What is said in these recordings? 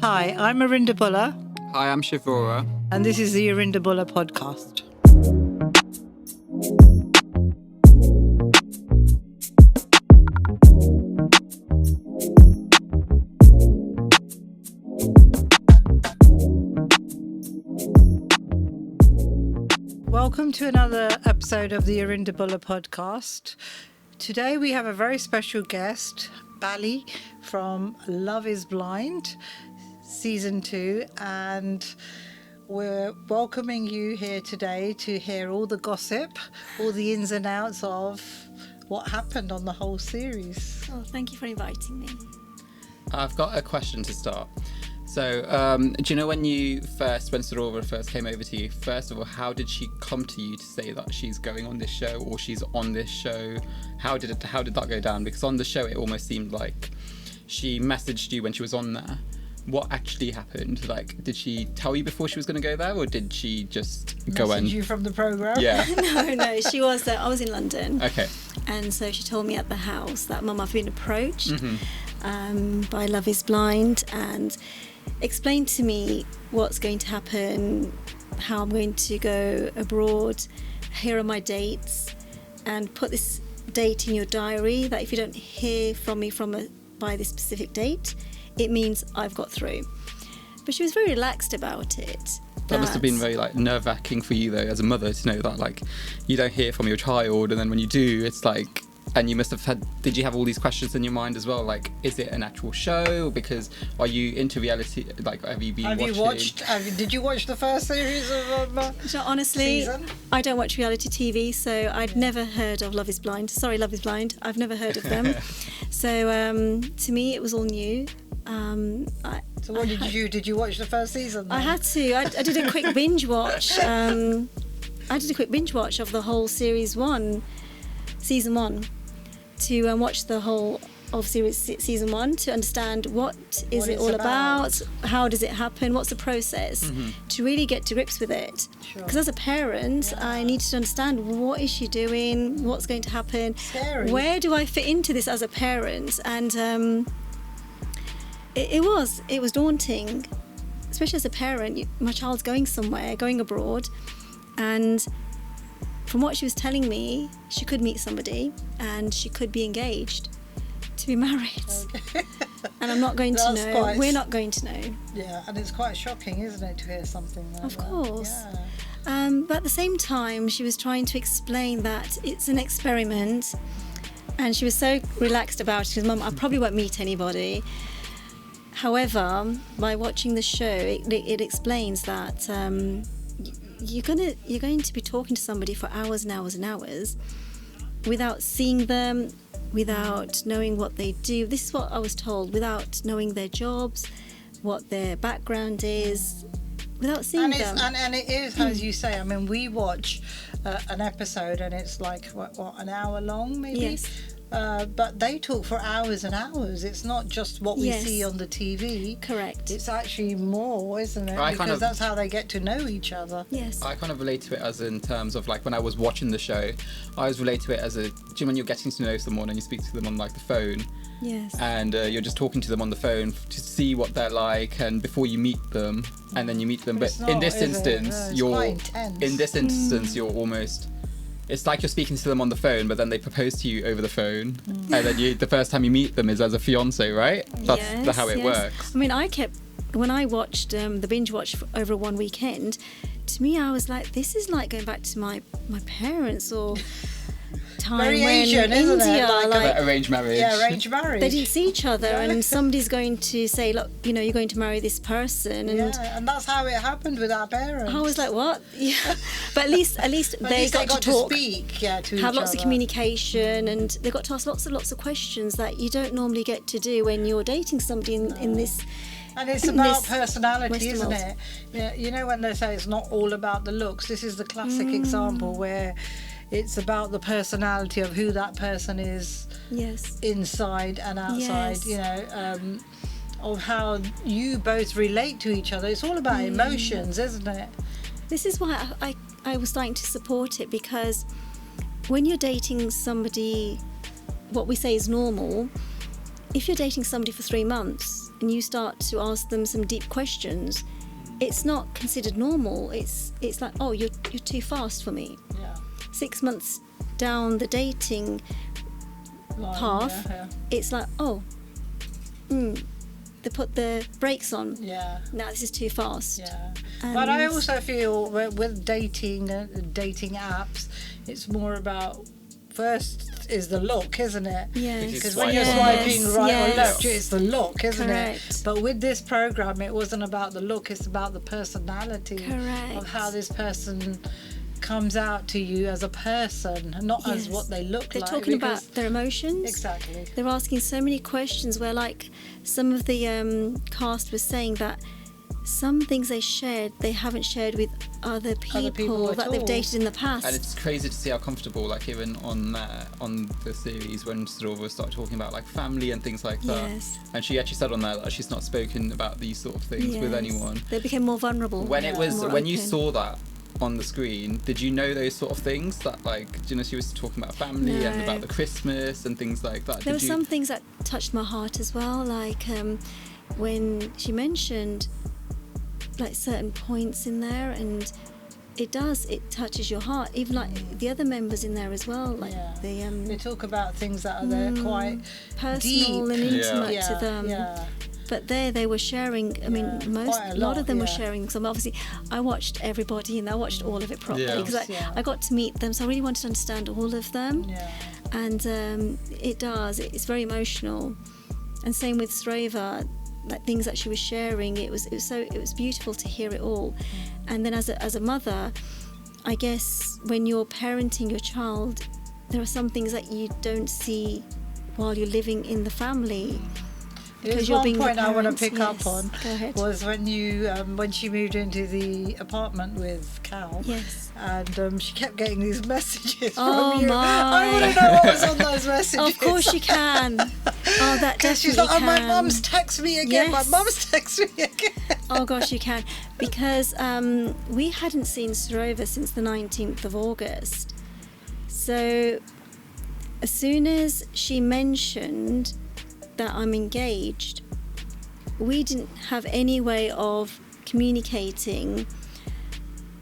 Hi, I'm Arinder Bhullar. Hi, I'm Shiv, Rura. And this is the Arinder Bhullar Podcast. Welcome to another episode of the Arinder Bhullar Podcast. Today we have a very special guest, Bali from Love is Blind, Season 2, and we're welcoming you here today to hear all the gossip, all the ins and outs of what happened on the whole series. Oh, thank you for inviting me. I've got a question to start. So, do you know when Sarover first came over to you, first of all, how did she come to you to say that she's going on this show or she's on this show? How did that go down? Because on the show, it almost seemed like she messaged you when she was on there. What actually happened? Like, did she tell you before she was going to go there, or did she just go and... Message you from the programme? Yeah. No, she was... I was in London. Okay. And so she told me at the house that, Mum, I've been approached by Love is Blind, and explained to me what's going to happen, how I'm going to go abroad, here are my dates, and put this date in your diary that if you don't hear from me by this specific date, it means I've got through. But she was very relaxed about it. That must have been very nerve-wracking for you though, as a mother, to know that you don't hear from your child, and then when you do, it's like... And you must have had... Did you have all these questions in your mind as well? Like, is it an actual show? Because are you into reality? Like, have you been watching... Did you watch the first series of so honestly, season? I don't watch reality TV, so I'd never heard of Love is Blind. Sorry, Love is Blind. I've never heard of them. So to me, it was all new. So what did you do? Did you watch the first season then? I had to. I did a quick binge watch. I did a quick binge watch of the whole season 1, to watch the whole of season 1 to understand what is it all about, how does it happen, what's the process, to really get to grips with it. Because as a parent, I needed to understand what is she doing, what's going to happen, Scary. Where do I fit into this as a parent, and it was daunting, especially as a parent. My child's going somewhere, going abroad, and from what she was telling me, she could meet somebody and she could be engaged to be married. Okay. And I'm not going to know. We're not going to know. Yeah, and it's quite shocking, isn't it, to hear something like that? Of course. Yeah. But at the same time, she was trying to explain that it's an experiment, and she was so relaxed about it. She goes, Mum, I probably won't meet anybody. However, by watching the show, it explains that you're going to be talking to somebody for hours and hours and hours without seeing them, without knowing what they do. This is what I was told, without knowing their jobs, what their background is, without seeing them. And it is, as you say, I mean, we watch an episode and it's like, what, an hour long maybe? Yes. But they talk for hours and hours. It's not just what we see on the TV. Correct. It's actually more, isn't it? Because that's how they get to know each other. Yes. I kind of relate to it as in terms of when I was watching the show, I always relate to it as when you're getting to know someone and you speak to them on the phone. Yes. And you're just talking to them on the phone to see what they're like, and before you meet them, and then you meet them. But in this instance, you're almost... It's like you're speaking to them on the phone, but then they propose to you over the phone, and then the first time you meet them is as a fiancé, right? That's how it works. I mean, when I watched the binge watch over one weekend, to me, I was like, this is like going back to my parents or time very when Asian, India, isn't it? like arranged marriage. Yeah, arranged marriage. They didn't see each other, and somebody's going to say, look, you're going to marry this person, and and that's how it happened with our parents. I was like, what? Yeah, but at least they got to talk, speak, to have each lots other. of communication, and they got to ask lots of questions that you don't normally get to do when you're dating somebody in this. And it's about personality, Western isn't world. it? You know when they say it's not all about the looks, this is the classic example where it's about the personality of who that person is inside and outside, of how you both relate to each other. It's all about emotions, isn't it? This is why I was starting to support it, because when you're dating somebody, what we say is normal, if you're dating somebody for 3 months, and you start to ask them some deep questions, it's not considered normal. It's like, oh, you're too fast for me. Yeah. 6 months down the dating path, it's like, oh, they put the brakes on. Yeah. Now this is too fast. Yeah. And But I also feel with dating apps, it's more about, first is the look, isn't it? Yes. Because Swipe when you're on. swiping right or Yes. left, it's the look, isn't Correct. it? But with this program, it wasn't about the look, it's about the personality Correct. of how this person comes out to you as a person, not as Yes. what they look They're like. talking because- about their emotions. Exactly. They're asking so many questions where, like, some of the cast was saying that some things they shared, they haven't shared with other people at that they've all. dated in the past. And it's crazy to see how comfortable, like even on the series when Sarover started talking about like family and things like that. Yes. And she actually said on there that she's not spoken about these sort of things with Yes. anyone. They became more vulnerable. When it was more when you open. saw that on the screen, did you know those sort of things that, like, do you know, she was talking about family and No. about the Christmas and things like that? There were Did you? some things that touched my heart as well, like when she mentioned like certain points in there, and it touches your heart. Even like the other members in there as well, like They the talk about things that are there quite personal deep. and intimate Yeah. to them. Yeah. But they were sharing. I mean, quite a a lot of lot, them were yeah. sharing. So obviously, I watched everybody and I watched all of it properly Yeah. because Yeah. I got to meet them. So I really wanted to understand all of them. Yeah. And it's very emotional. And same with Sarover, like things that she was sharing. It was beautiful to hear it all. And then as a mother, I guess when you're parenting your child, there are some things that you don't see while you're living in the family. There's you're one being the point I want to parent. pick up Yes. on Go ahead. was when she moved into the apartment with Cal. Yes. And she kept getting these messages Oh, from you. my. I want to know what was on those messages. Of course you can. Oh, that Because she's definitely like, oh, can. my mum's text me again. Yes. My mum's text me again. Oh gosh, you can, because we hadn't seen Sarover since the 19th of August. So as soon as she mentioned that I'm engaged, we didn't have any way of communicating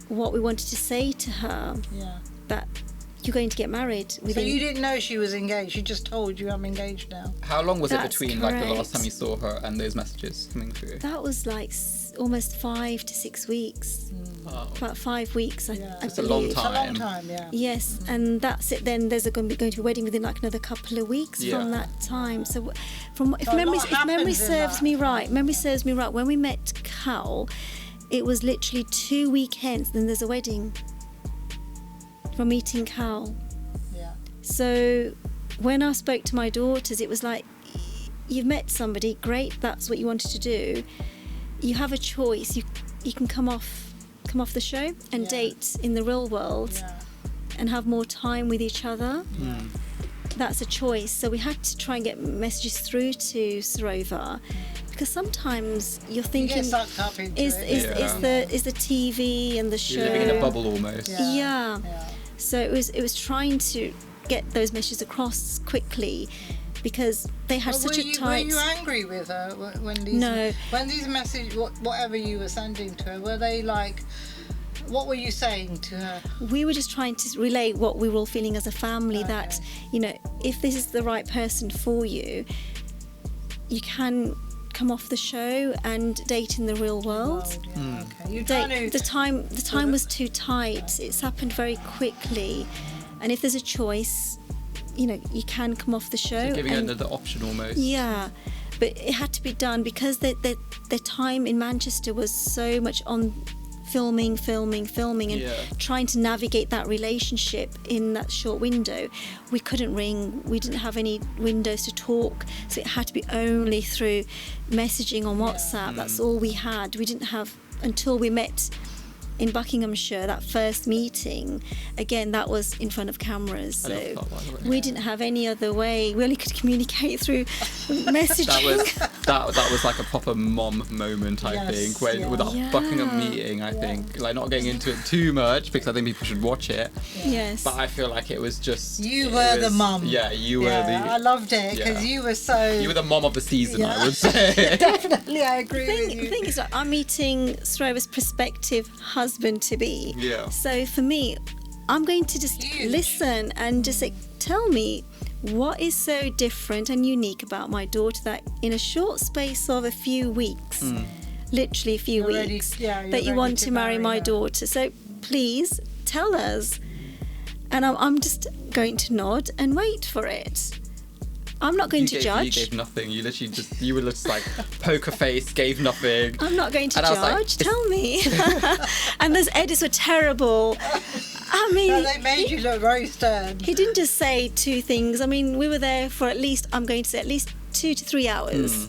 what we wanted to say to her, Yeah. that you're going to get married So within. you didn't know she was engaged. She just told you, I'm engaged now. How long was it That's between like the last correct. time you saw her and those messages coming through? That was like almost 5 to 6 weeks. Wow. About 5 weeks, I It's a long believe. It's a long Time. time, yeah. Yes, and that's it. Then there's going to be a wedding within like another couple of weeks Yeah. from that time. So, if So a memory lot happens in serves that me right, time. memory serves me right. When we met Cal, it was literally 2 weekends. Then there's a wedding from meeting Cal. Yeah. So when I spoke to my daughters, it was like, you've met somebody, great. That's what you wanted to do. You have a choice. You can come off the show and Yeah. date in the real world. Yeah. And have more time with each other. That's a choice. So we had to try and get messages through to Sarover, because sometimes you're You thinking, get sucked up into is it. the TV and the show? You're living in a bubble almost. Yeah. Yeah. Yeah. So it was trying to get those messages across quickly, because they had But such were a you, tight. Were you angry with her when these No. when these messages, whatever you were sending to her, were they like, what were you saying to her? We were just trying to relay what we were all feeling as a family, that, Okay. you know, if this is the right person for you, you can come off the show and date in the real world. Yeah, okay. You're trying to, The time was too tight. It's happened very quickly, and if there's a choice, you know, you can come off the show. So giving her and- another option almost. yeah, but it had to be done because the time in Manchester was so much on filming and Yeah. trying to navigate that relationship in that short window. We couldn't ring, we didn't have any windows to talk, so it had to be only through messaging on WhatsApp. That's all we had. We didn't have, until we met in Buckinghamshire, that first meeting, again, that was in front of cameras. So I love that, by the way. we didn't have any other way. We only could communicate through messaging. That was like a proper mom moment, I Yes, think, when yeah. with that Yeah. Buckingham meeting. I think, like, not getting into it too much because I think people should watch it. Yes. But I feel like it was just You it were the was- mum. Yeah, you were I loved it because yeah. you were so. You were the mom of the season, Yeah. I would say. Definitely, I agree with The you. thing is, like, I'm meeting Sarover's prospective husband-to-be. Yeah. So for me, I'm going to just Huge. listen and just like, tell me what is so different and unique about my daughter that in a short space of a few weeks, literally a few You're ready- weeks, yeah, you're that you ready want to to marry marry my her. daughter. So please tell us. And I'm just going to nod and wait for it. I'm not going to You judge. gave nothing. You literally you were just like poker face, gave nothing. I'm not going to And I was like, judge. Tell me. And those edits were terrible. I mean, No, they made you look very stern. he didn't just say two things. I mean, we were there for at least 2 to 3 hours.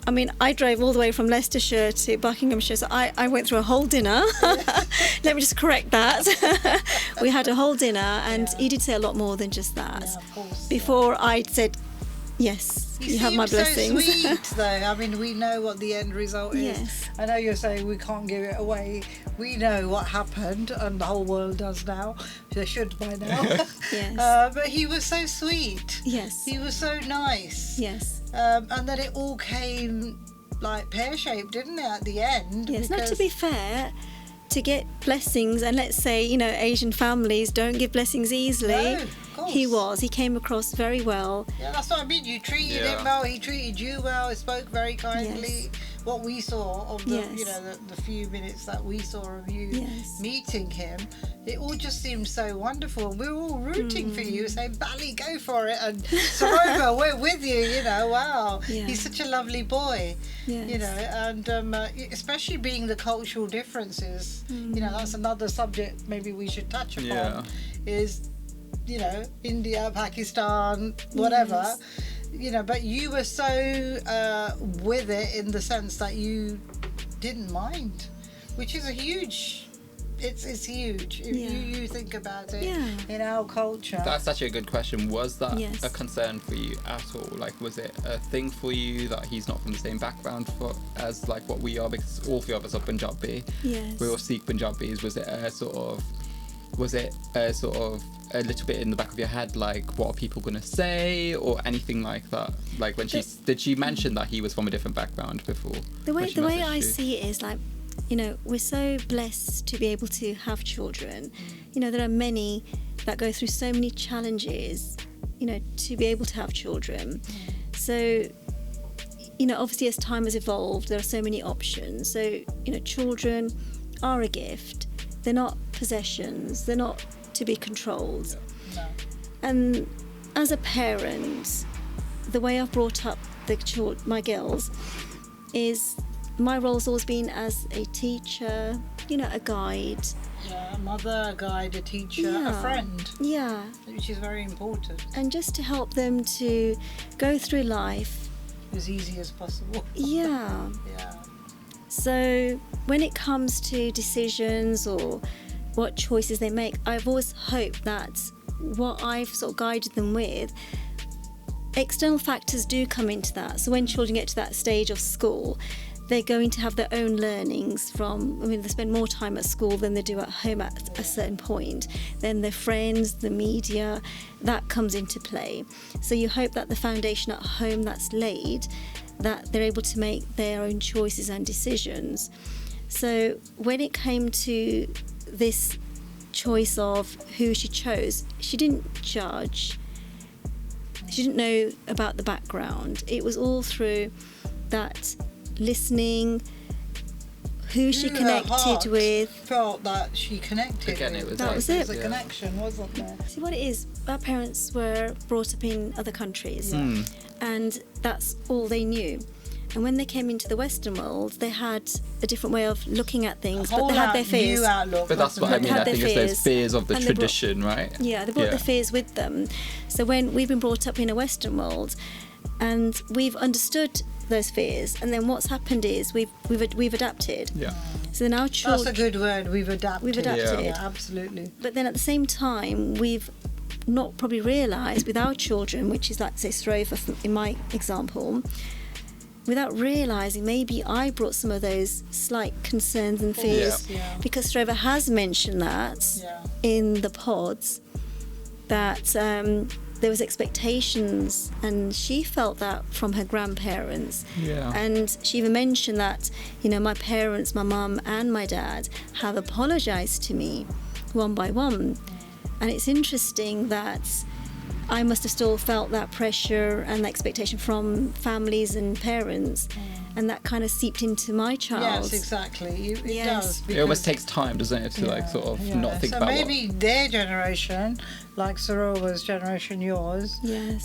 I mean, I drove all the way from Leicestershire to Buckinghamshire, so I went through a whole dinner. Let me just correct that. We had a whole dinner, and he did say a lot more than just that. Yeah, of course. Before I said, yes, you have my blessings. So sweet, though. I mean, we know what the end result is. Yes. I know you're saying we can't give it away. We know what happened, and the whole world does now. They should by now. Yes. But he was so sweet. Yes. He was so nice. Yes. And then it all came like pear-shaped, didn't it, at the end? Yes, not to Because- be fair, to get blessings, and let's say, Asian families don't give blessings easily. No, of course. He came across very well. Yeah, that's what I mean. You treated Yeah. him well. He treated you well. He spoke very kindly. Yes. What we saw of the, Yes. the few minutes that we saw of you Yes. meeting him, it all just seemed so wonderful. We were all rooting for you, saying, "Bali, go for it!" And Sarover, we're with you. Wow, Yeah. he's such a lovely boy. Yes. And especially being the cultural differences. That's another subject maybe we should touch upon. Yeah. Is India, Pakistan, whatever. Yes. But you were so with it in the sense that you didn't mind, which is a huge. It's huge if Yeah. you think about it Yeah. in our culture. That's actually a good question. Was that Yes. a concern for you at all? Like, was it a thing for you that he's not from the same background as like what we are? Because all three of us are Punjabi. Yes. We all Sikh Punjabis. Was it a sort of a little bit in the back of your head, like, what are people going to say, or anything like that? Like, when did she mention that he was from a different background before? The way when she I messaged you? see it is like, we're so blessed to be able to have children. There are many that go through so many challenges, to be able to have children. So, obviously as time has evolved, there are so many options. So, children are a gift. They're not possessions. They're not to be controlled. No. And as a parent, the way I've brought up my girls is my role's always been as a teacher, a guide. Yeah, a mother, a guide, a teacher, a Yeah. friend, Yeah. which is very important. And just to help them to go through life. As easy as possible. Yeah. Yeah. So when it comes to decisions or what choices they make, I've always hoped that what I've sort of guided them with, external factors do come into that. So when children get to that stage of school, they're going to have their own learnings they spend more time at school than they do at home at a certain point. Then their friends, the media, that comes into play. So you hope that the foundation at home that's laid, that they're able to make their own choices and decisions. So when it came to this choice of who she chose, she didn't judge. She didn't know about the background. It was all through that listening, who she Through her heart connected with. Felt that she connected. Again, with. it was That like, was There it. was a connection, wasn't there? See what it is, our parents were brought up in other countries, and that's all they knew. And when they came into the Western world, they had a different way of looking at things, but they had their fears. New outlook. But that's what I wasn't mean. had I their think it's those fears. fears of the And they brought- tradition, right? Yeah, they brought their fears with them. So when we've been brought up in a Western world, and we've understood those fears, and then what's happened is we've adapted. Yeah. So then our children... That's a good word. We've adapted. We've adapted. Yeah, absolutely. But then at the same time, we've not probably realised with our children, which is like, say, Sarover in my example, without realising, maybe I brought some of those slight concerns and fears, because Sarover has mentioned that in the pods, that there was expectations, and she felt that from her grandparents. And she even mentioned that, you know, my parents, my mum and my dad, have apologised to me one by one. And it's interesting that I must have still felt that pressure and the expectation from families and parents, and that kind of seeped into my child. Yes, exactly. It does. It almost takes time, doesn't it, to like sort of not think about maybe their generation, like Sarover's generation, yours,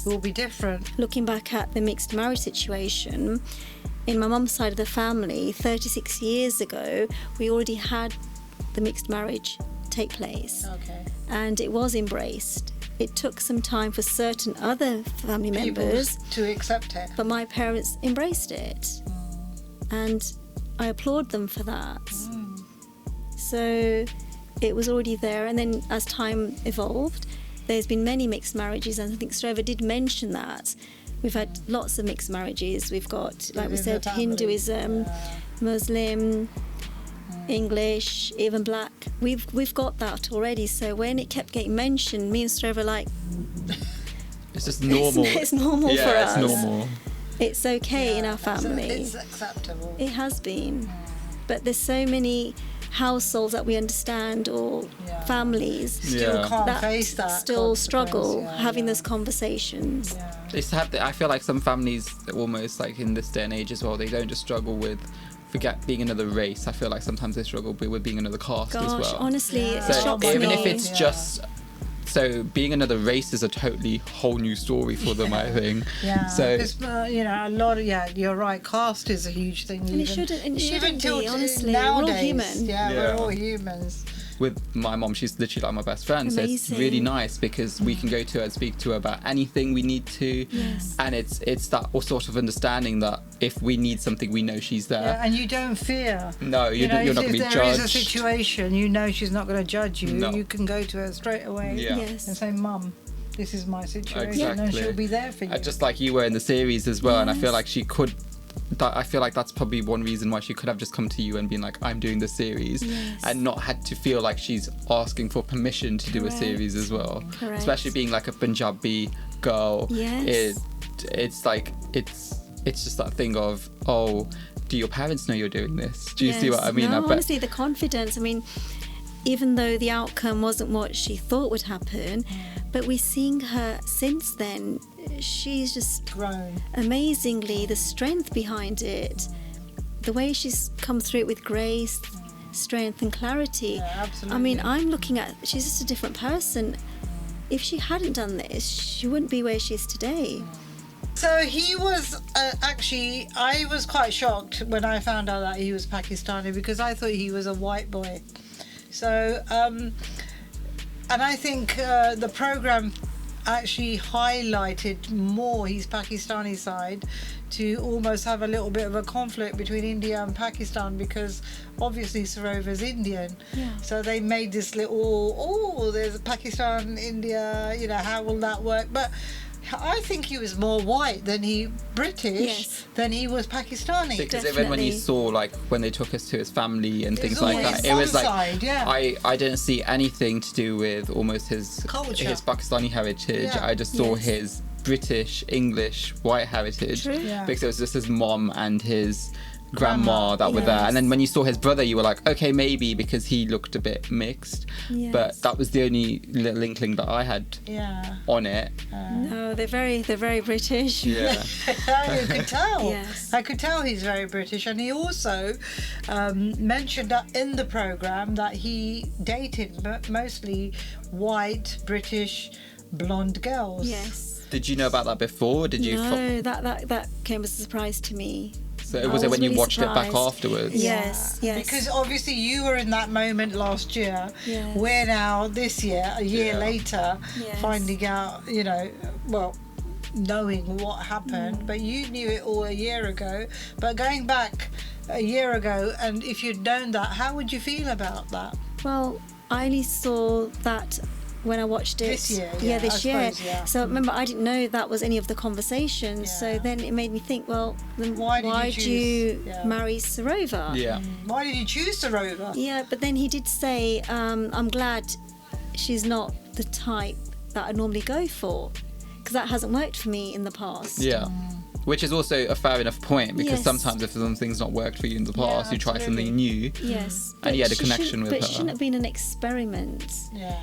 will be different. Looking back at the mixed marriage situation, in my mum's side of the family, 36 years ago, we already had the mixed marriage take place. And it was embraced. It took some time for certain other family members to accept it, but my parents embraced it, and I applaud them for that. So it was already there, and then as time evolved, there's been many mixed marriages, and I think Sarover did mention that. We've had lots of mixed marriages. We've got, like we said, Hinduism, Muslim, English, even black. We've got that already. So when it kept getting mentioned, me and Sarover were like, it's just normal. It's normal for us. Yeah, it's normal. It's okay in our family. It's acceptable. It has been. But there's so many households that we understand, or families still can't face that, still struggle having those conversations. They used to have I feel like some families, almost like in this day and age as well, they don't just struggle with being another race. I feel like sometimes they struggle with being another caste as well. Honestly, it so shocks even me. if it's just, so being another race is a totally whole new story for them, I think. So it's, you know, a lot of you're right. Caste is a huge thing. And it shouldn't be. Honestly, nowadays, we're all human. We're all humans. With my mom, she's literally like my best friend. Amazing. So it's really nice because we can go to her and speak to her about anything we need to. And it's that sort of understanding that if we need something, we know she's there. And you don't fear. No, you're not going to be judged. If there is a situation, you know she's not going to judge you. No. You can go to her straight away and say, "Mum, this is my situation," and she'll be there for you. Just like you were in the series as well. And I feel like she could. I feel like that's probably one reason why she could have just come to you and been like, I'm doing the series, and not had to feel like she's asking for permission to do a series as well. Especially being like a Punjabi girl. It's like it's just that thing of, oh, do your parents know you're doing this? Do you see what I mean? No, honestly, the confidence. I mean, even though the outcome wasn't what she thought would happen, but we're seeing her since then. She's just grown amazingly. The strength behind it, the way she's come through it with grace, strength and clarity. Absolutely. I mean, I'm looking at, she's just a different person. If she hadn't done this, she wouldn't be where she is today. So he was actually, I was quite shocked when I found out that he was Pakistani, because I thought he was a white boy. So, and I think the program actually highlighted more his Pakistani side, to almost have a little bit of a conflict between India and Pakistan, because obviously Sarover's Indian. So they made this little, there's Pakistan, India, you know, how will that work? But I think he was more white than British than he was Pakistani. Because even when you saw, like, when they took us to his family and things like that, it was like, I didn't see anything to do with almost his culture, his Pakistani heritage. I just saw his British, English, white heritage, because it was just his mom and his grandma that were there. And then when you saw his brother, you were like, okay, maybe, because he looked a bit mixed. But that was the only little inkling that I had on it. No, they're very British. You could tell. I could tell he's very British. And he also mentioned that in the program that he dated mostly white British blonde girls. Did you know about that before? Did you? No, that came as a surprise to me. So was it when you watched it back afterwards? Yes. Because obviously you were in that moment last year. We're now this year, a year later, finding out, you know, well, knowing what happened. But you knew it all a year ago. But going back a year ago, and if you'd known that, how would you feel about that? Well, I only saw that when I watched it This year, this I year. suppose, yeah. So remember, I didn't know that was any of the conversations. Yeah. So then it made me think, well, then Why why did did you you choose- yeah. marry Sarover? Yeah. Why did you choose Sarover? Yeah, but then he did say, I'm glad she's not the type that I normally go for, because that hasn't worked for me in the past. Yeah. Which is also a fair enough point, because Yes. sometimes if something's not worked for you in the past, you try absolutely. something new. Yes. And he had a she connection shouldn't- with But her. it shouldn't have been an experiment. Yeah.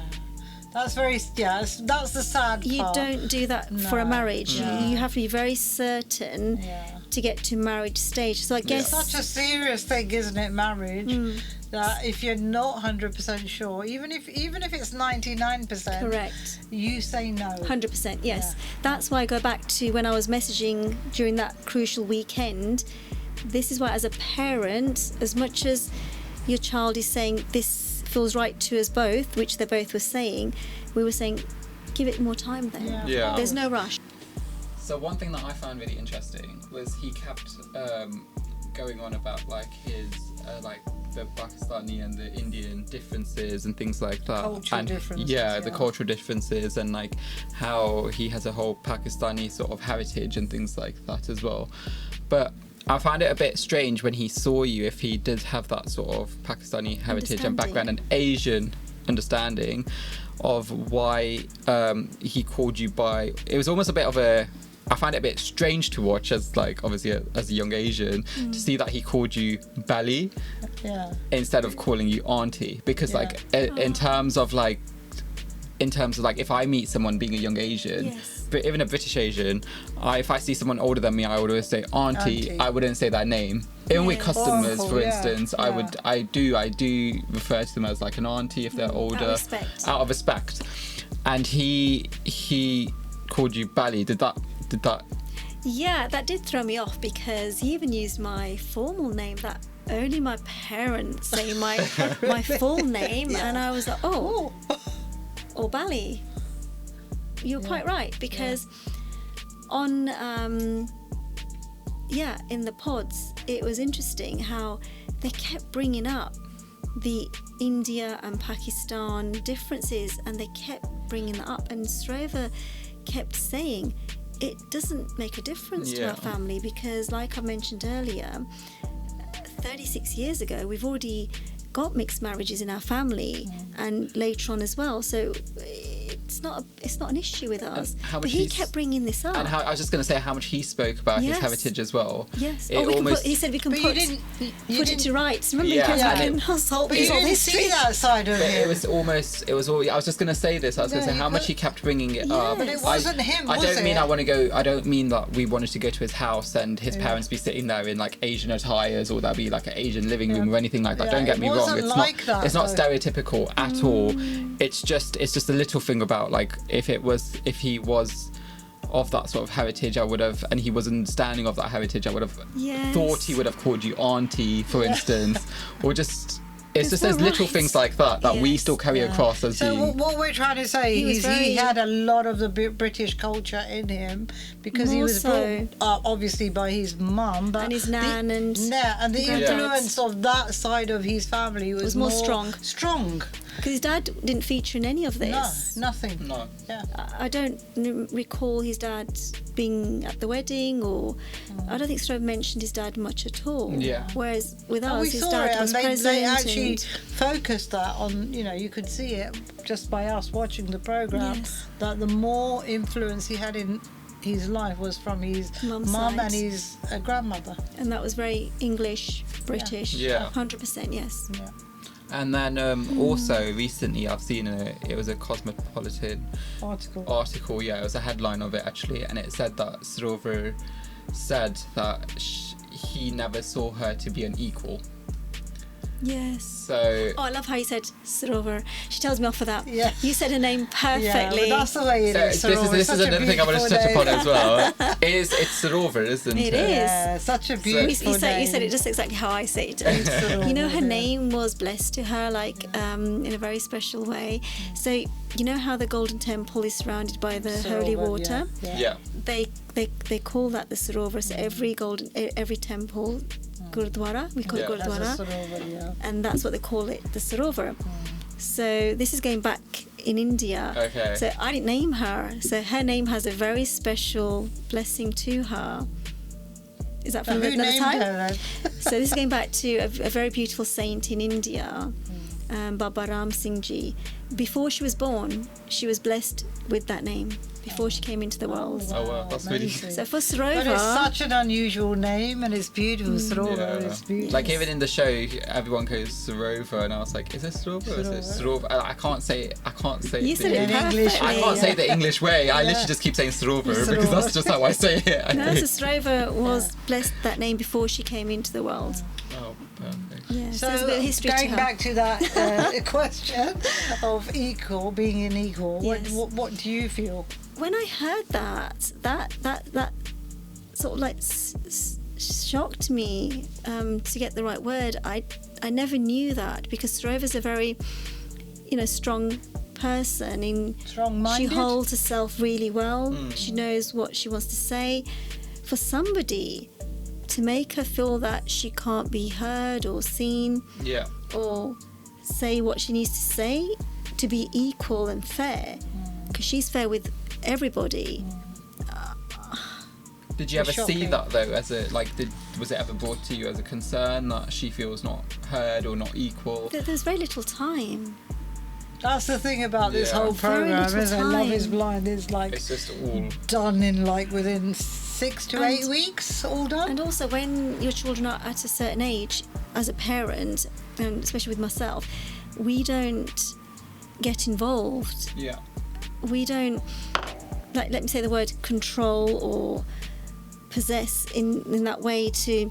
That's that's the sad You part. don't do that for a No. marriage. Yeah. You have to be very certain Yeah. to get to marriage stage. So I guess It's such a serious thing, isn't it, marriage? That if you're not 100% sure, even if it's 99%, correct. you say no. 100%, yes. Yeah. That's why I go back to when I was messaging during that crucial weekend. This is why, as a parent, as much as your child is saying this feels right to us both, which they both were saying, we were saying, give it more time then. Yeah. Yeah. There's no rush. So one thing that I found really interesting was he kept going on about like his like the Pakistani and the Indian differences and things like that. Cultural and differences, yeah, the yeah. cultural differences, and like how he has a whole Pakistani sort of heritage and things like that as well. But I found it a bit strange when he saw you, if he did have that sort of Pakistani heritage and background and Asian understanding of why he called you by. It was almost a bit of a. I find it a bit strange to watch as like obviously as a young Asian to see that he called you Bali Yeah. instead of calling you auntie, because Yeah. like in terms of like if I meet someone being a young Asian, Yes. but even a British Asian, if I see someone older than me, I would always say auntie. Auntie. I wouldn't say that name. Even with Yeah. customers, Uncle, for yeah, instance, yeah. I do refer to them as like an auntie if they're older, respect. out of respect. And he called you Bali. Did that? Yeah, that did throw me off, because he even used my formal name that only my parents say my full name, and I was like, oh, Bali. You're quite right, because on in the pods it was interesting how they kept bringing up the India and Pakistan differences, and they kept bringing that up, and Sarover kept saying it doesn't make a difference to Yeah. our family, because like I mentioned earlier, 36 years ago we've already got mixed marriages in our family, and later on as well, so it's not an issue with us. how But much he he's- kept bringing this up. And I was just going to say how much he spoke about his Yes. heritage as well. Yes. It We can almost- he said we can But put you it to rights. Remember, Yeah, because and we it- can assault But you his whole didn't history. see that side of But him. it was all. I was just going to say this. I was going No, to say you how much put- he kept bringing it up. But it wasn't him, I was don't mean it? I want to go. I don't mean that we wanted to go to his house and his parents be sitting there in like Asian attires, or there'd be like an Asian living room or anything like that. Yeah, Don't get it me wrong. wasn't It's like not. that, It's not though. stereotypical at all. It's just a little thing about like if he was of that sort of heritage, I would have, and he was understanding of that heritage, I would have Yes. thought he would have called you auntie, for instance, or just. It's just It's those little alright. things like that we Yes. still carry across as So being. what we're trying to say He was is very- he had a lot of the British culture in him, because he More was so. brought up obviously by his mum, but And his nan and the granddads. influence of that side of his family was more strong. Strong. Because his dad didn't feature in any of No, this. nothing. No. Yeah. I don't recall his dad being at the wedding, or I don't think Sarover mentioned his dad much at all. Yeah. Whereas with And us, we his saw dad it, was and present. they actually and focused that on, you could see it just by us watching the program, Yes. that the more influence he had in his life was from his Mum's mum side. and his grandmother. and that was very English, British. Yeah. 100%, yes. Yeah. And then also recently I've seen it was a Cosmopolitan article, yeah, it was a headline of it actually, and it said that Sarover said that he never saw her to be an equal. Yes. So Oh, I love how you said Sarover. She tells me off for that. Yeah. You said her name Yeah, perfectly. but that's the way it is. this Sarover. is Such a another thing I want to beautiful touch upon name. as well. It's Sarover, isn't it? It is. Yeah, such a You, beautiful you said name. it just exactly how I say it. And you know, her name was blessed to her, like in a very special way. So you know how the Golden Temple is surrounded by the holy Sarover, water. Yeah. They call that the Sarover. So every temple Gurdwara. We call it Yeah. Gurdwara. As a Sarovar, yeah. And that's what they call it, the Sarovar. So this is going back in India. Okay. So I didn't name her. So her name has a very special blessing to her. Is that So from who another named time? her then? So this is going back to a very beautiful saint in India, Baba Ram Singh Ji. Before she was born, she was blessed with that name before she came into the world. Oh, wow, that's really amazing. So for But it's Sarovar, such an unusual name, and it's beautiful. Sarovar is beautiful. Like even in the show, everyone goes Sarover, and I was like, "Is it Sarover? Or is it Sarovar?" I can't say. I can't say. you said it in perfectly. English. I can't say the English way. I literally just keep saying Sarover because that's just how I say it. I No, think. so Sarovar was blessed that name before she came into the world. Oh, perfect. Yeah, so So there's a bit of history to going her. back to that question of equal, being an equal, Yes. what do you feel? When I heard that sort of like shocked me, to get the right word. I never knew that, because Sarovar's a very, strong person. Strong-minded? She holds herself really well. She knows what she wants to say. For somebody to make her feel that she can't be heard or seen Yeah. or say what she needs to say, to be equal and fair, because she's fair with everybody. Did you ever see Shocking. that though? Was it ever brought to you as a concern that she feels not heard or not equal? There's very little time. That's the thing about this Yeah. whole Very program, little isn't it? Love is time. Blind is like It's just all. done in like within 6 to And- 8 weeks, all done. And also, when your children are at a certain age, as a parent, and especially with myself, we don't get involved. Yeah. We don't, like, let me say the word control or possess in that way, to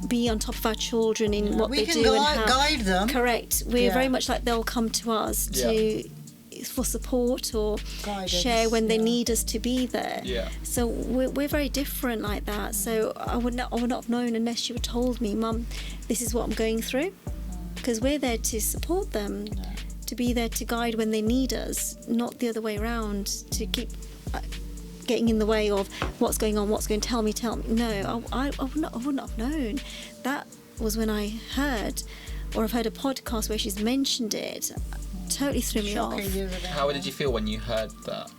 be on top of our children in what we they can do and how. guide them. Correct. We're Yeah. very much like they'll come to us for support or Guidance, share when they yeah. need us to be there. Yeah. So we're very different like that. So I would not have known unless you had told me, Mum, this is what I'm going through. Because we're there to support them, to be there to guide when they need us, not the other way around, to keep getting in the way of what's going on, what's going, tell me. No, I wouldn't have known. That was when I heard, or I've heard a podcast where she's mentioned it. Totally threw me off. Shocking, isn't it? How did you feel when you heard that?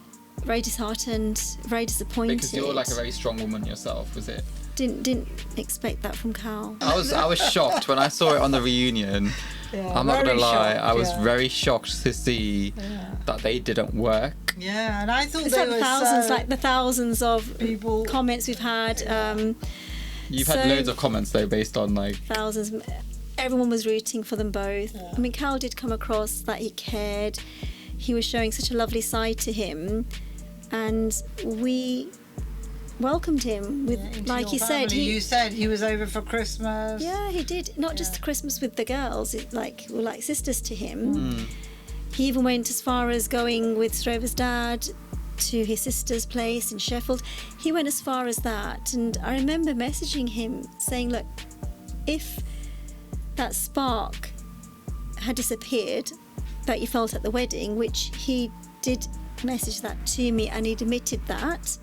Very disheartened, very disappointed. Because you're like a very strong woman yourself, was it? Didn't expect that from Cal. I was shocked when I saw it on the reunion. Yeah, I'm not gonna very lie, shocked, I was yeah. very shocked to see that they didn't work. Yeah, and I thought It's they like were the thousands of people. comments we've had. You've had So- loads of comments though, based on like. Thousands. Everyone was rooting for them both. I mean, Cal did come across that he cared. He was showing such a lovely side to him, and we welcomed him with, into like your he said, family. You said he was over for Christmas. yeah, he did. Not just Christmas with the girls, were like sisters to him. He even went as far as going with Sarovar's dad to his sister's place in Sheffield. He went as far as that, and I remember messaging him saying, look, if that spark had disappeared that you felt at the wedding, which he did message that to me, and he'd admitted that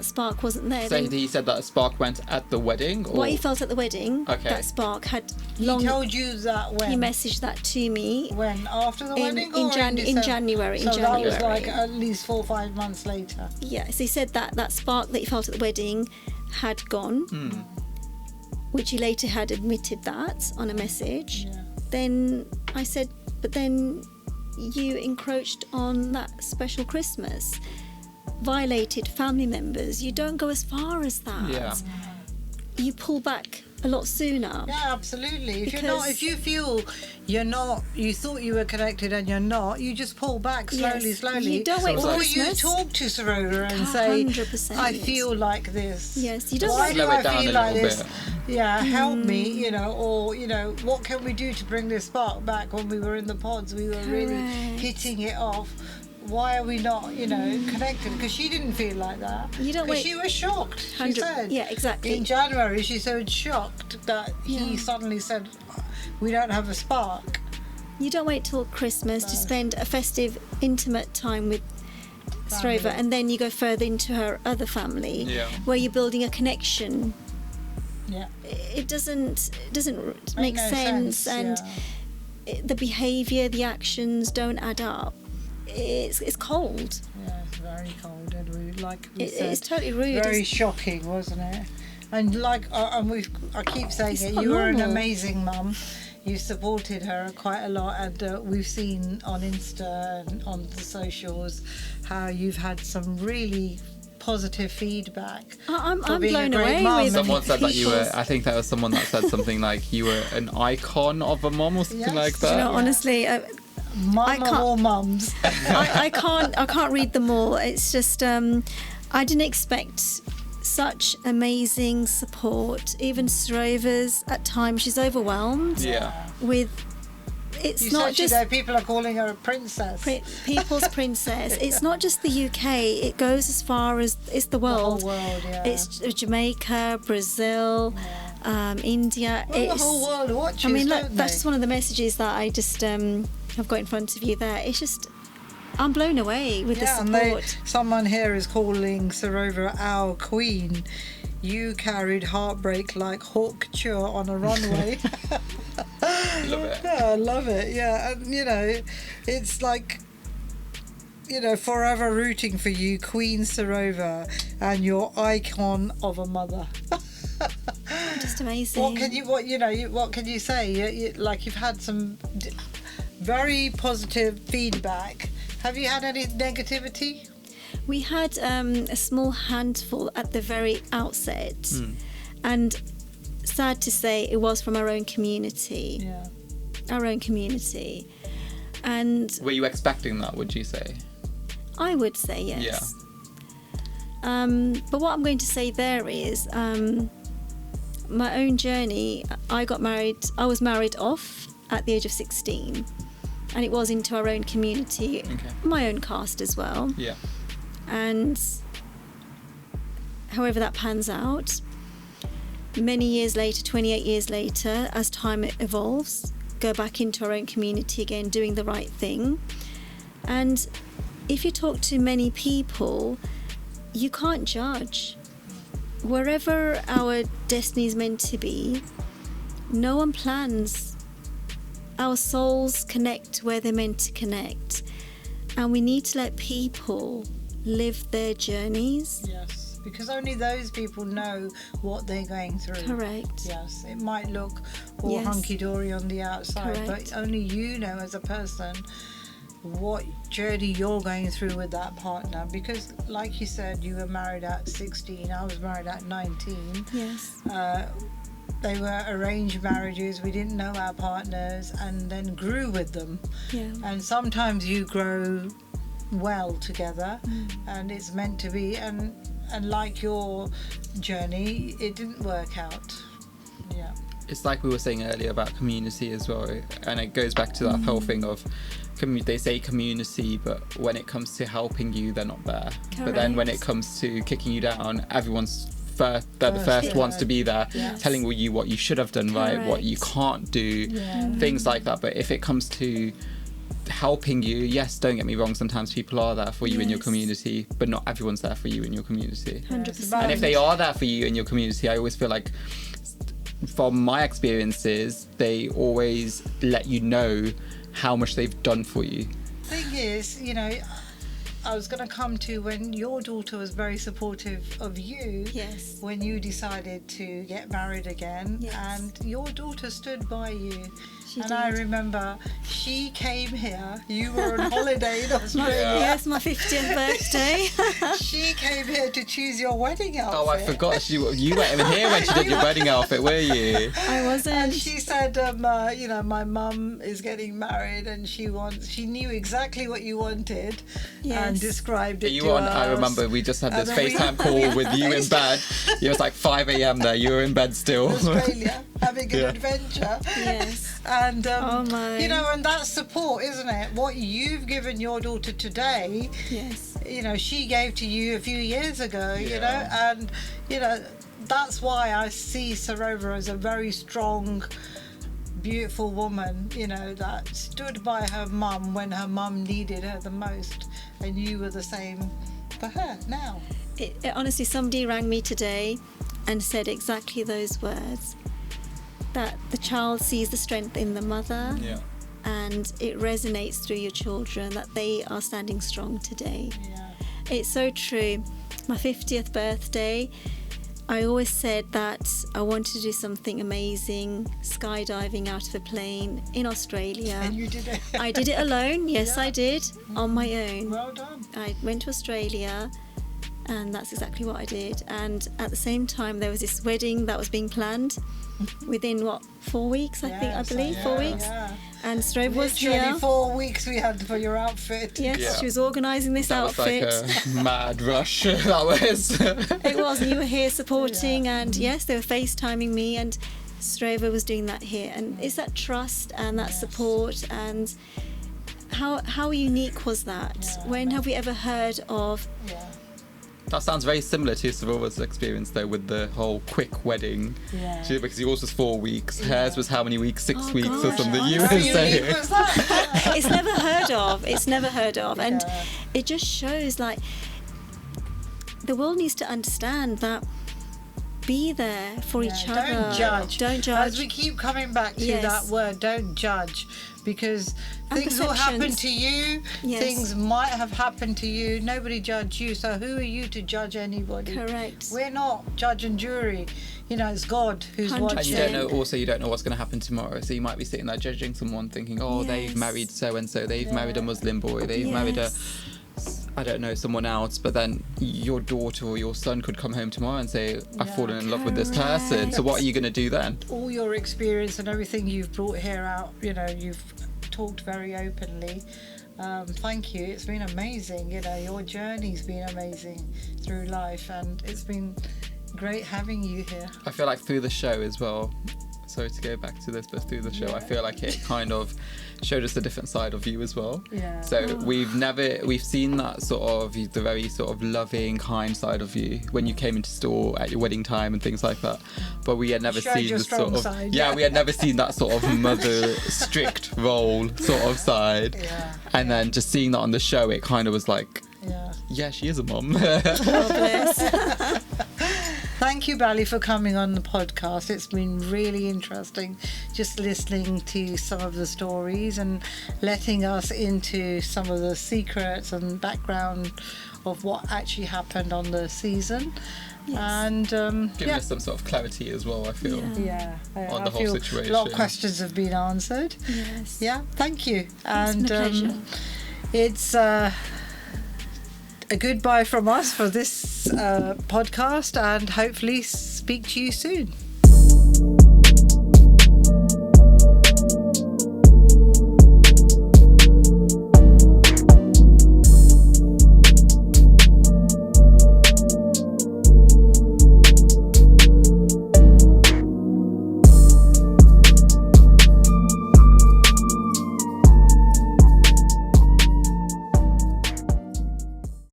spark wasn't there. So then he said that a spark went at the wedding, or what he felt at the wedding, Okay. that spark had He long. told you that when? He messaged that to me When? After the wedding in or in December? January. So that was like January. at least 4 or 5 months later. Yeah, so he said that spark that he felt at the wedding had gone, which he later had admitted that on a message. Yeah. Then I said, but then you encroached on that special Christmas, violated family members. You don't go as far as that. Yeah. You pull back a lot sooner. Yeah, absolutely. Because- If you feel you thought you were connected and you're not, you just pull back slowly, Yes. slowly. You don't wait for Or Christmas. you talk to Sarover and say, 100%. I feel like this. Yes, you don't Why wait- do Slow it I down feel a like little this? bit. Yeah, help me, or, what can we do to bring this spark back? When we were in the pods, we were really Correct. hitting it off. Why are we not, connected? Because she didn't feel like that. You don't Because wait- she was shocked. She 100 said. yeah, exactly. In January, she said shocked that he suddenly said, we don't have a spark. You don't wait till Christmas to spend a festive, intimate time with Sarover, and then you go further into her other family, Yeah. where you're building a connection Yeah. It doesn't make no sense, and yeah. the behaviour, the actions don't add up. It's cold. Yeah, it's very cold, and like we said, It's totally rude. very shocking, wasn't it? And like, I keep saying It's it, not you were an normal. amazing mum. You supported her quite a lot, and we've seen on Insta and on the socials how you've had some really positive feedback. I'm for being a blown great away mum. with Someone said that you were. people's- I think there was someone that said something like you were an icon of a mom or something Yes. like Do you that. No, honestly, I Mum of can't- all mums. I can't read them all. It's just I didn't expect such amazing support. Even Sarover's at times, she's overwhelmed Yeah. with. It's You not said just today people are calling her a princess. people's princess. It's not just the UK. It goes as far as it's the The whole world. world, yeah. It's Jamaica, Brazil, India. Well, the It's, whole world watches, I mean, look, don't that's they? just one of the messages that I just have got in front of you there. It's just, I'm blown away with Yeah, the and support. someone here is calling Sarover our queen. You carried heartbreak like hawk chur on a runway. Love it. Yeah, I love it. Yeah, and it's like, forever rooting for you, Queen Sarover, and your icon of a mother. Just amazing. What can you say? Like, you've had some very positive feedback. Have you had any negativity? We had a small handful at the very outset, and sad to say, it was from our own community. Yeah. Our own community, and Were you expecting that? Would you say? I would say yes. Yeah. But what I'm going to say there is my own journey. I was married off at the age of 16, and it was into our own community, Okay. my own caste as well. Yeah. And however that pans out, many years later, 28 years later, as time evolves, go back into our own community again, doing the right thing. And if you talk to many people, you can't judge. Wherever our destiny is meant to be, no one plans. Our souls connect where they're meant to connect. And we need to let people live their journeys. Yes, because only those people know what they're going through. Correct. Yes, it might look all Yes. hunky-dory on the outside, Correct. but only you know as a person what journey you're going through with that partner. Because like you said, you were married at 16, I was married at 19. Yes. They were arranged marriages, we didn't know our partners, and then grew with them. Yeah. And sometimes you grow well together, and it's meant to be, and like your journey, it didn't work out. Yeah. It's like we were saying earlier about community as well, and it goes back to that whole thing of they say community, but when it comes to helping you, they're not there. But then when it Correct. comes to kicking you down, everyone's they're the First, first yeah. ones to be there, Yes. telling you what you should have done right, what you can't do, Yeah. things like that. But if it comes to helping you, yes, don't get me wrong, sometimes people are there for you in your Yes. community, but not everyone's there for you in your community. 100%. And if they are there for you in your community, I always feel like, from my experiences, they always let you know how much they've done for you. Thing is, I was going to come to when your daughter was very supportive of you. Yes. When you decided to get married again, Yes. and your daughter stood by you. She and I did. remember she came here. You were on holiday in Australia. Yes, my 50th birthday. She came here to choose your wedding outfit. Oh, I forgot. You weren't even here when she did your wedding outfit, were you? I wasn't. And she said, my mum is getting married, and she knew exactly what you wanted, and Yes. described it You to were on, us. I remember we just had this And then we- FaceTime call with you in bed. It was like 5 a.m. there. You were in bed still. Australia, having an Yeah. adventure. Yes. And Oh my. and that's support, isn't it? What you've given your daughter today, Yes. she gave to you a few years ago. Yeah. And that's why I see Sarover as a very strong, beautiful woman. That stood by her mum when her mum needed her the most, and you were the same for her now. Honestly, somebody rang me today and said exactly those words, that the child sees the strength in the mother, Yeah. and it resonates through your children that they are standing strong today. Yeah. It's so true. My 50th birthday, I always said that I wanted to do something amazing, skydiving out of a plane in Australia. And you did it. I did it alone. Yes, Yeah. I did, on my own. Well done. I went to Australia, and that's exactly what I did. And at the same time, there was this wedding that was being planned within 4 weeks, I believe, 4 weeks. Yeah. And Sarover was Literally here. 4 weeks we had for your outfit. Yes, Yeah. she was organising this That outfit. was like a mad rush. That was. It was, and you were here supporting, and yes, they were FaceTiming me, and Sarover was doing that here. And it's that trust and that support, and how unique was that? Yeah, When have we ever heard of? Yeah. That sounds very similar to Sarover's experience though, with the whole quick wedding. Yeah. Because yours was 4 weeks. Hers was how many weeks? 6 Oh, weeks or gosh, something. You How were unique saying. was that? It's never heard of. It's never heard of, and Yeah. it just shows like the world needs to understand that. Be there for each Yeah, other. Don't judge. Don't As judge. we keep coming back to Yes. that word, don't judge, because And things will happen perceptions. to you. Yes. Things might have happened to you. Nobody judged you, so who are you to judge anybody? Correct. We're not judge and jury. You know, it's God who's 100%. And you watching. don't know. Also, you don't know what's going to happen tomorrow. So you might be sitting there judging someone, thinking, "Oh, they've Yes. married so and so. They've married a Yeah. Muslim boy. They've married a, Yes. I don't know, someone else." But then your daughter or your son could come home tomorrow and say, "I've Yeah. fallen in love with this person." So what are you going to do then? All your experience and everything you've brought here out, you know, you've talked very openly. Thank you. It's been amazing. You know, your journey's been amazing through life, and it's been great having you here. I feel like through the show as well. Sorry to go back to this, but through the show, I feel like it kind of showed us a different side of you as well. Yeah. So we've seen that sort of the very sort of loving, kind side of you when you came into store at your wedding time and things like that. But we had never Showed seen your the strong sort of side, yeah, yeah. we had never seen that sort of mother strict role sort of side. Yeah. And then just seeing that on the show, it kind of was like, Yeah. she is a mum. God bless. Thank you, Bali, for coming on the podcast. It's been really interesting just listening to some of the stories and letting us into some of the secrets and background of what actually happened on the season. Yes. And Giving us some sort of clarity as well, I feel. Yeah. On I the whole feel situation. a lot of questions have been answered. Yes. Yeah, thank you. It's And been a pleasure. it's a goodbye from us for this podcast, and hopefully speak to you soon.